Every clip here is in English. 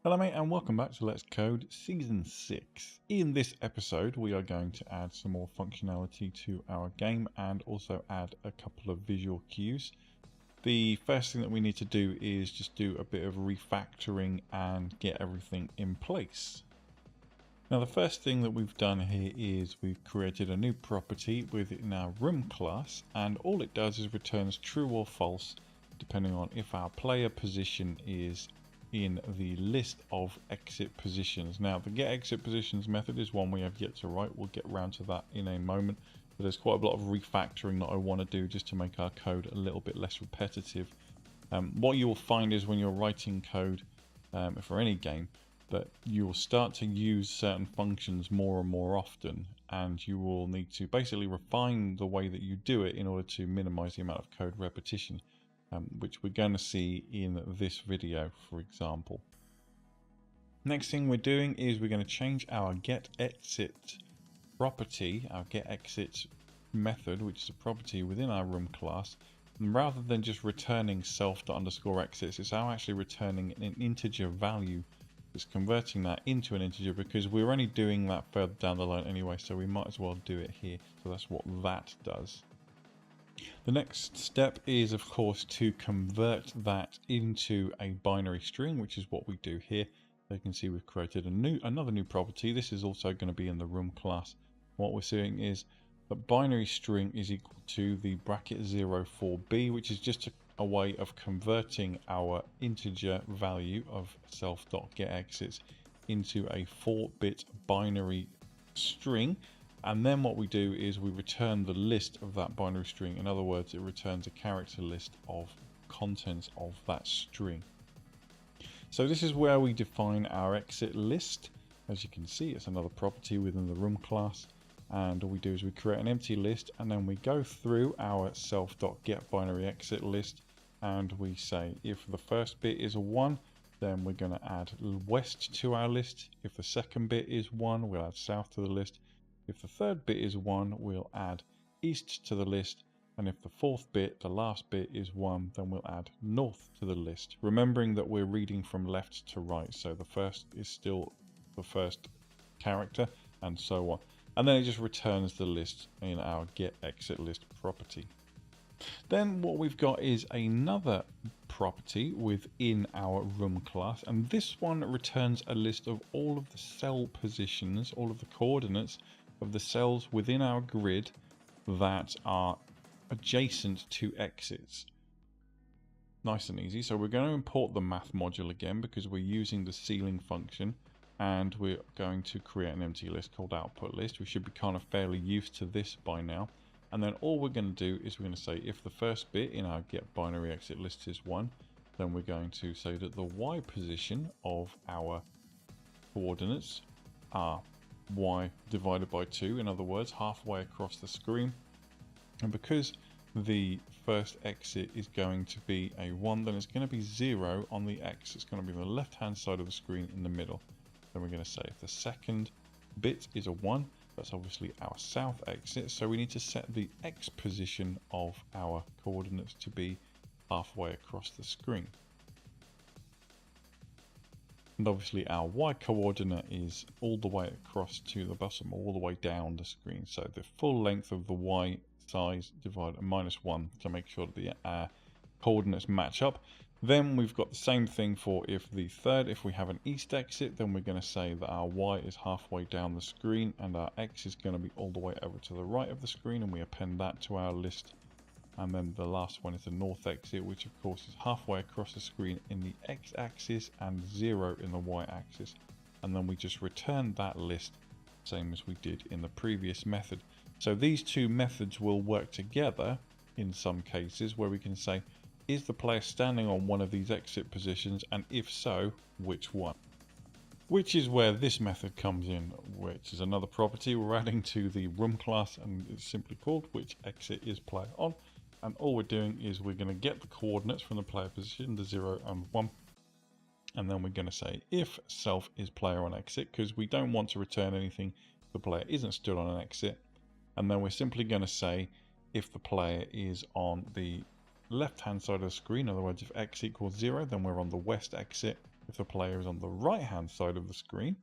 Hello mate and welcome back to Let's Code Season 6. In this episode we are going to add some more functionality to our game and also add a couple of visual cues. The first thing that we need to do is just do a bit of refactoring and get everything in place. Now the first thing that we've done here is we've created a new property within our room class, and all it does is returns true or false depending on if our player position is in the list of exit positions. Now the get exit positions method is one we have yet to write. We'll get around to that in a moment, but there's quite a lot of refactoring that I want to do just to make our code a little bit less repetitive. What you will find is when you're writing code for any game, that you will start to use certain functions more and more often, and you will need to basically refine the way that you do it in order to minimize the amount of code repetition, which we're going to see in this video, for example. Next thing we're doing is we're going to change our getExit property, our getExit method, which is a property within our room class. And rather than just returning self._exits, it's now actually returning an integer value. It's converting that into an integer because we're only doing that further down the line anyway, so we might as well do it here. So that's what that does. The next step is, of course, to convert that into a binary string, which is what we do here. So you can see we've created another new property. This is also going to be in the room class. What we're seeing is that binary string is equal to the bracket 04b, which is just a way of converting our integer value of self.getExits into a 4-bit binary string. And then what we do is we return the list of that binary string. In other words, it returns a character list of contents of that string. So this is where we define our exit list. As you can see, it's another property within the room class. And all we do is we create an empty list, and then we go through our self.getBinaryExit list, and we say if the first bit is a 1, then we're going to add west to our list. If the second bit is 1, we'll add south to the list. If the third bit is 1, we'll add east to the list. And if the fourth bit, the last bit, is 1, then we'll add north to the list. Remembering that we're reading from left to right, so the first is still the first character, and so on. And then it just returns the list in our getExitList property. Then what we've got is another property within our room class, and this one returns a list of all of the cell positions, all of the coordinates of the cells within our grid that are adjacent to exits. Nice and easy. So we're going to import the math module again because we're using the ceiling function, and we're going to create an empty list called output list. We should be kind of fairly used to this by now. And then all we're going to do is we're going to say if the first bit in our getBinaryExitList is 1, then we're going to say that the y position of our coordinates are y divided by 2, in other words, halfway across the screen. And because the first exit is going to be a 1, then it's going to be 0 on the x. It's going to be on the left hand side of the screen in the middle. Then we're going to say if the second bit is a 1, that's obviously our south exit, so we need to set the x position of our coordinates to be halfway across the screen. And obviously our y coordinate is all the way across to the bottom, all the way down the screen. So the full length of the y size divided by -1 to make sure that the coordinates match up. Then we've got the same thing for if we have an east exit, then we're going to say that our y is halfway down the screen and our x is going to be all the way over to the right of the screen, and we append that to our list. And then the last one is the north exit, which of course is halfway across the screen in the x-axis and 0 in the y-axis. And then we just return that list, same as we did in the previous method. So these two methods will work together in some cases where we can say, is the player standing on one of these exit positions, and if so, which one? Which is where this method comes in, which is another property we're adding to the room class, and it's simply called which exit is player on. And all we're doing is we're going to get the coordinates from the player position, the 0 and 1, and then we're going to say if self is player on exit, because we don't want to return anything if the player isn't stood on an exit. And then we're simply going to say if the player is on the left hand side of the screen, in other words, if x equals 0, then we're on the west exit. If the player is on the right hand side of the screen,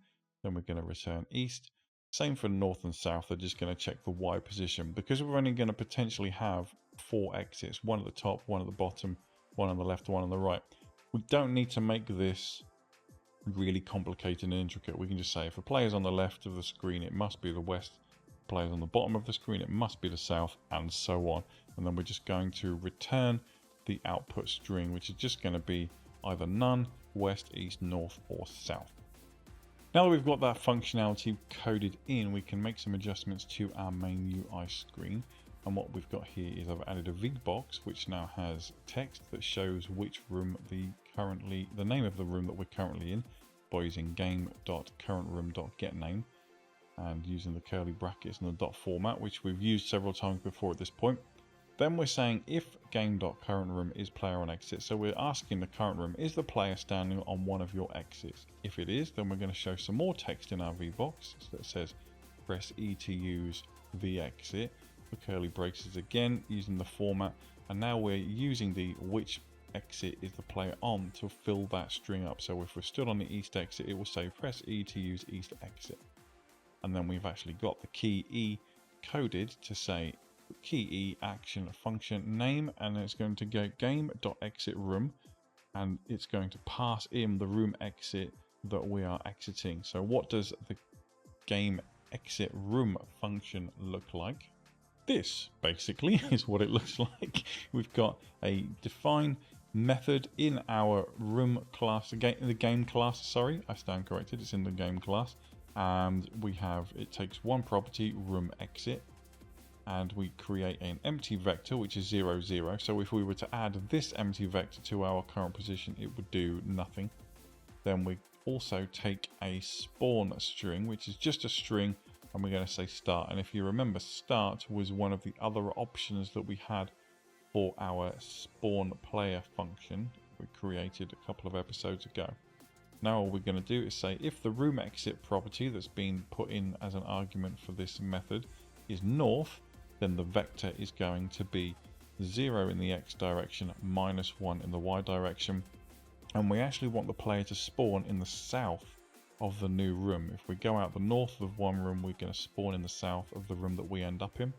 then we're going to return east. Same for north and south, they're just going to check the Y position. Because we're only going to potentially have 4 exits, one at the top, one at the bottom, one on the left, one on the right. We don't need to make this really complicated and intricate. We can just say if a player's on the left of the screen, it must be the west. If a player's on the bottom of the screen, it must be the south, and so on. And then we're just going to return the output string, which is just going to be either none, west, east, north, or south. Now that we've got that functionality coded in, we can make some adjustments to our main UI screen. And what we've got here is I've added a VBox, which now has text that shows which room the name of the room that we're currently in by using game.currentroom.getName and using the curly brackets and the dot format, which we've used several times before at this point. Then we're saying if game.currentroom is player on exit, so we're asking the current room, is the player standing on one of your exits? If it is, then we're going to show some more text in our VBox that says press E to use the exit. The curly braces again using the format, and now we're using the which exit is the player on to fill that string up. So if we're stood on the east exit, it will say press E to use east exit. And then we've actually got the key E coded to say key E action function name, and it's going to go game.exitRoom, and it's going to pass in the room exit that we are exiting. So what does the game exit room function look like? This basically is what it looks like. We've got a define method in our room class, the game class, sorry, I stand corrected, it's in the game class. And we have, it takes one property, room exit, and we create an empty vector, which is 0, 0. So if we were to add this empty vector to our current position, it would do nothing. Then we also take a spawn string, which is just a string, and we're going to say start. And if you remember, start was one of the other options that we had for our spawn player function we created a couple of episodes ago. Now all we're going to do is say if the room exit property that's been put in as an argument for this method is north, then the vector is going to be 0 in the x direction, -1 in the y direction. And we actually want the player to spawn in the south of the new room. If we go out the north of one room, we're going to spawn in the south of the room that we end up in.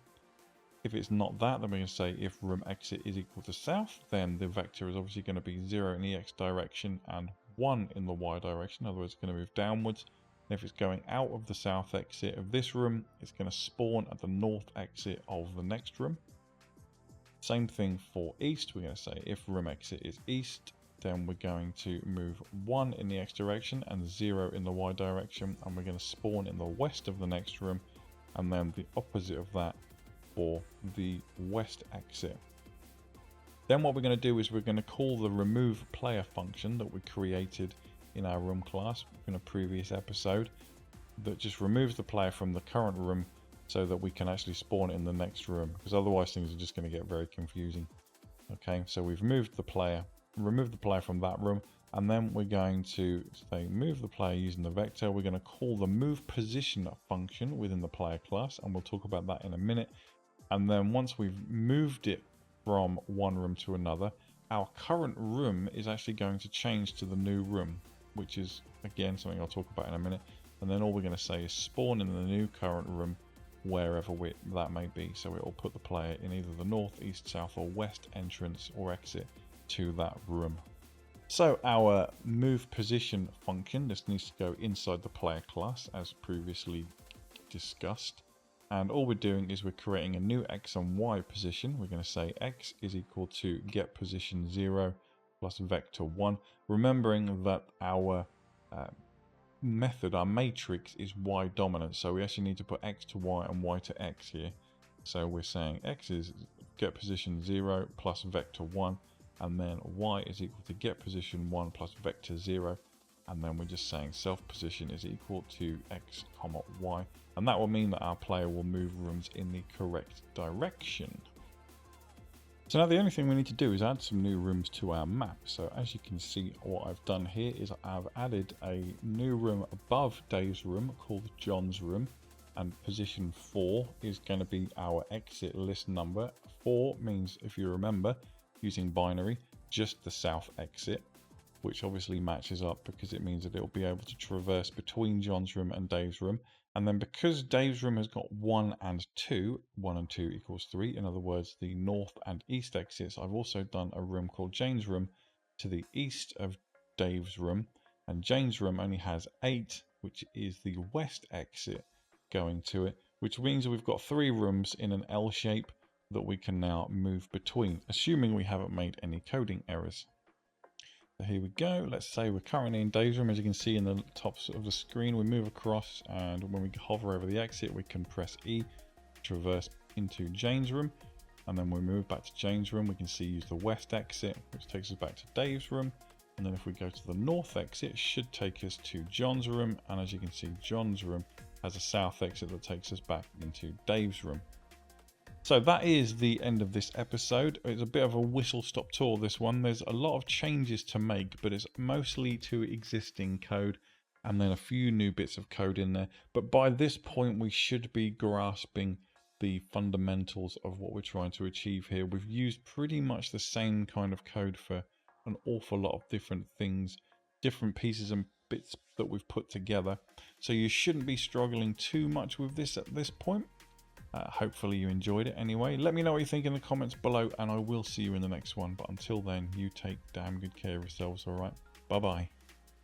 If it's not that, then we're going to say if room exit is equal to south, then the vector is obviously going to be 0 in the x direction and 1 in the y direction. In other words, it's going to move downwards. And if it's going out of the south exit of this room, it's going to spawn at the north exit of the next room. Same thing for east. We're going to say if room exit is east, then we're going to move 1 in the x direction and 0 in the y direction, and we're going to spawn in the west of the next room, and then the opposite of that for the west exit. Then what we're going to do is we're going to call the remove player function that we created in our room class in a previous episode, that just removes the player from the current room so that we can actually spawn in the next room, because otherwise things are just going to get very confusing. Okay, so we've removed the player from that room, and then we're going to say move the player using the vector. We're going to call the move position function within the player class, and we'll talk about that in a minute. And then once we've moved it from one room to another, our current room is actually going to change to the new room, which is again something I'll talk about in a minute. And then all we're going to say is spawn in the new current room wherever that may be. So it will put the player in either the north, east, south, or west entrance or exit to that room. So our move position function, this needs to go inside the player class as previously discussed. And all we're doing is we're creating a new x and y position. We're going to say x is equal to get position 0 plus vector 1. Remembering that our method, our matrix, is y dominant. So we actually need to put x to y and y to x here. So we're saying x is get position 0 plus vector 1. And then y is equal to get position 1 plus vector 0. And then we're just saying self position is equal to x comma y. And that will mean that our player will move rooms in the correct direction. So now the only thing we need to do is add some new rooms to our map. So as you can see, what I've done here is I've added a new room above Dave's room called John's room. And position 4 is going to be our exit list number. 4 means, if you remember, using binary, just the south exit. which obviously matches up because it means that it'll be able to traverse between John's room and Dave's room. And then because Dave's room has got 1 and 2, 1 and 2 equals 3, in other words, the north and east exits, I've also done a room called Jane's room to the east of Dave's room. And Jane's room only has 8, which is the west exit going to it, which means we've got 3 rooms in an L shape that we can now move between, assuming we haven't made any coding errors. So here we go. Let's say we're currently in Dave's room. As you can see in the top of the screen, we move across, and when we hover over the exit, we can press E, traverse into Jane's room, and then we move back to Jane's room. We can see use the west exit, which takes us back to Dave's room. And then if we go to the north exit, it should take us to John's room. And as you can see, John's room has a south exit that takes us back into Dave's room. So that is the end of this episode. It's a bit of a whistle-stop tour, this one. There's a lot of changes to make, but it's mostly to existing code and then a few new bits of code in there. But by this point, we should be grasping the fundamentals of what we're trying to achieve here. We've used pretty much the same kind of code for an awful lot of different things, different pieces and bits that we've put together. So you shouldn't be struggling too much with this at this point. Hopefully you enjoyed it anyway. Let me know what you think in the comments below, and I will see you in the next one. But until then, you take damn good care of yourselves, alright? Bye-bye.